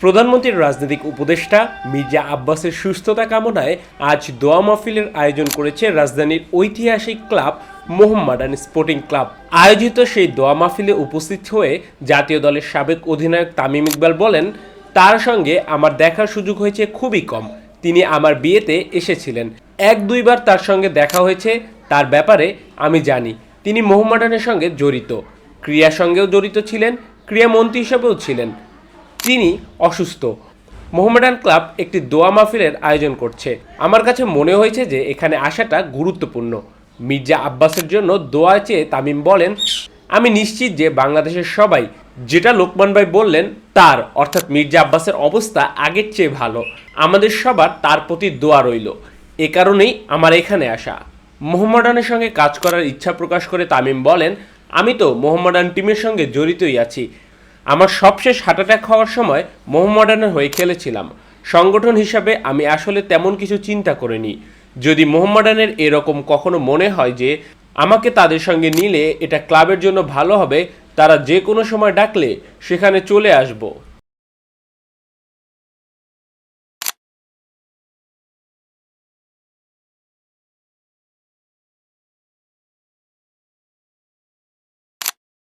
প্রধানমন্ত্রীর রাজনৈতিক উপদেষ্টা মির্জা আব্বাসের সুস্থতা কামনায় আজ দোয়া মাহফিলের আয়োজন করেছে রাজধানীর ঐতিহাসিক ক্লাব মোহামেডান স্পোর্টিং ক্লাব। আয়োজিত সেই দোয়া মাহফিলে উপস্থিত হয়ে জাতীয় দলের সাবেক অধিনায়ক তামিম ইকবাল বলেন, তার সঙ্গে আমার দেখার সুযোগ হয়েছে খুবই কম। তিনি আমার বিয়েতে এসেছিলেন, এক দুইবার তার সঙ্গে দেখা হয়েছে। তার ব্যাপারে আমি জানি তিনি মোহামেডানের সঙ্গে জড়িত, ক্রীড়ার সঙ্গেও জড়িত ছিলেন, ক্রীড়ামন্ত্রী হিসেবেও ছিলেন। তিনি অসুস্থ। মোহামেডান ক্লাব একটি দোয়া মাহফিলের আয়োজন করছে। আমার কাছে মনে হয়েছে যে এখানে আসাটা গুরুত্বপূর্ণ। মির্জা আব্বাসের জন্য দোয়া চেয়ে তামিম বলেন, আমি নিশ্চিত যে বাংলাদেশের সবাই যেটা লোকমান ভাই বললেন তার অর্থাৎ মির্জা আব্বাসের অবস্থা আগের চেয়ে ভালো। আমাদের সবার তার প্রতি দোয়া রইল। এ কারণেই আমার এখানে আসা। মোহামেডানের সঙ্গে কাজ করার ইচ্ছা প্রকাশ করে তামিম বলেন, আমি তো মোহামেডান টিমের সঙ্গে জড়িতই আছি। আমার সবশেষ হার্ট অ্যাটাক হওয়ার সময় মোহামেডানের হয়ে খেলেছিলাম। সংগঠন হিসাবে আমি আসলে তেমন কিছু চিন্তা করিনি। যদি মোহামেডানের এরকম কখনো মনে হয় যে আমাকে তাদের সঙ্গে নিলে এটা ক্লাবের জন্য ভালো হবে, তারা যে কোনো সময় ডাকলে সেখানে চলে আসবো।